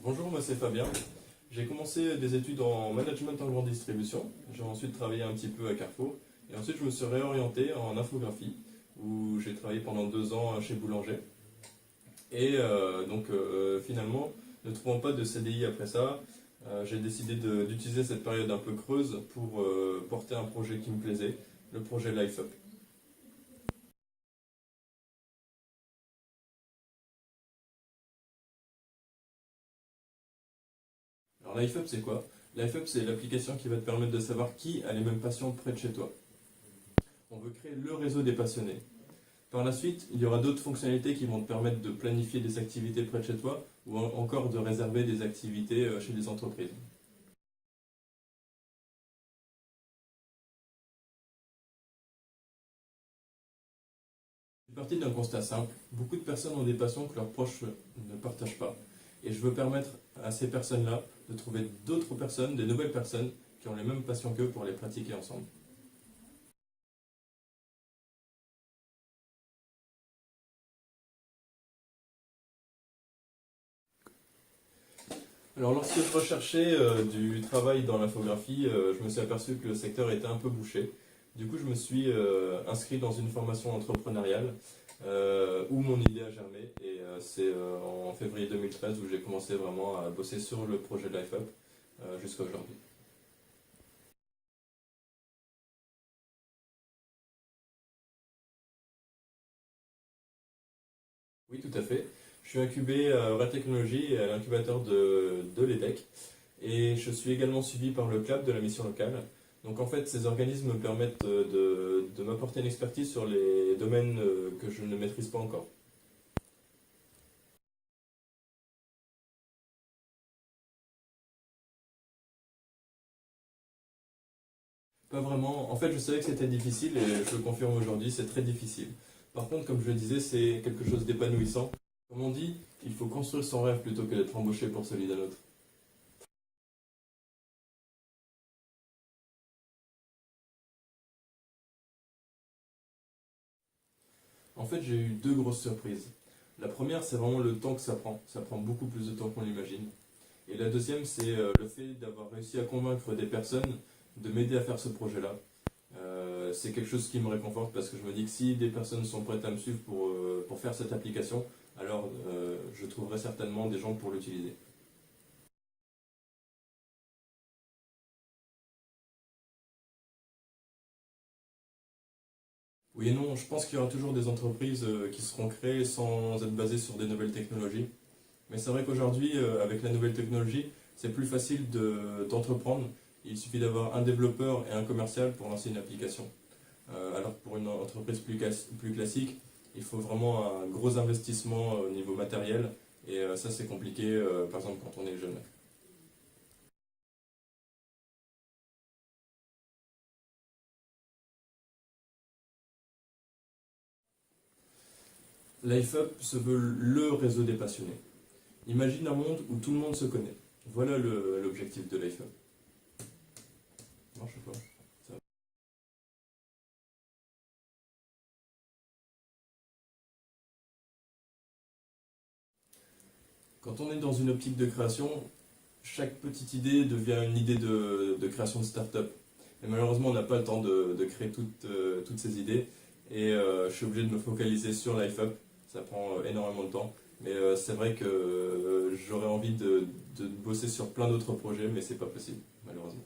Bonjour, moi c'est Fabien. J'ai commencé des études en management en grande distribution. J'ai ensuite travaillé un petit peu à Carrefour. Et ensuite, je me suis réorienté en infographie, où j'ai travaillé pendant 2 ans chez Boulanger. Et finalement, ne trouvant pas de CDI après ça, j'ai décidé d'utiliser cette période un peu creuse pour porter un projet qui me plaisait, le projet LifeUp. Alors LifeUp, c'est quoi? LifeUp, c'est l'application qui va te permettre de savoir qui a les mêmes passions près de chez toi. On veut créer le réseau des passionnés. Par la suite, il y aura d'autres fonctionnalités qui vont te permettre de planifier des activités près de chez toi ou encore de réserver des activités chez des entreprises. Je suis parti d'un constat simple. Beaucoup de personnes ont des passions que leurs proches ne partagent pas. Et je veux permettre à ces personnes-là de trouver d'autres personnes, des nouvelles personnes qui ont les mêmes passions qu'eux pour les pratiquer ensemble. Alors lorsque je recherchais du travail dans l'infographie, je me suis aperçu que le secteur était un peu bouché. Du coup, je me suis inscrit dans une formation entrepreneuriale où mon idée a germé. Et c'est en février 2013 où j'ai commencé vraiment à bosser sur le projet LifeUp jusqu'à aujourd'hui. Oui, tout à fait. Je suis incubé à Aura Technologies et à l'incubateur de l'EDEC. Et je suis également suivi par le CLAP de la mission locale. Donc en fait, ces organismes me permettent de m'apporter une expertise sur les domaines que je ne maîtrise pas encore. Pas vraiment. En fait, je savais que c'était difficile et je le confirme aujourd'hui, c'est très difficile. Par contre, comme je le disais, c'est quelque chose d'épanouissant. Comme on dit, il faut construire son rêve plutôt que d'être embauché pour celui d'un autre. En fait, j'ai eu deux grosses surprises. La première, c'est vraiment le temps que ça prend. Ça prend beaucoup plus de temps qu'on l'imagine. Et la deuxième, c'est le fait d'avoir réussi à convaincre des personnes de m'aider à faire ce projet-là. C'est quelque chose qui me réconforte parce que je me dis que si des personnes sont prêtes à me suivre pour faire cette application, alors je trouverai certainement des gens pour l'utiliser. Oui et non, je pense qu'il y aura toujours des entreprises qui seront créées sans être basées sur des nouvelles technologies. Mais c'est vrai qu'aujourd'hui, avec la nouvelle technologie, c'est plus facile d'entreprendre. Il suffit d'avoir un développeur et un commercial pour lancer une application. Alors que pour une entreprise plus classique, il faut vraiment un gros investissement au niveau matériel. Et ça, c'est compliqué, par exemple, quand on est jeune. LifeUp se veut le réseau des passionnés. Imagine un monde où tout le monde se connaît. Voilà l'objectif de LifeUp. Marche pas. Ça va. Quand on est dans une optique de création, chaque petite idée devient une idée de création de start-up. Et malheureusement, on n'a pas le temps de créer toutes ces idées. Et je suis obligé de me focaliser sur LifeUp. Ça prend énormément de temps. Mais c'est vrai que j'aurais envie de bosser sur plein d'autres projets, mais c'est pas possible, malheureusement.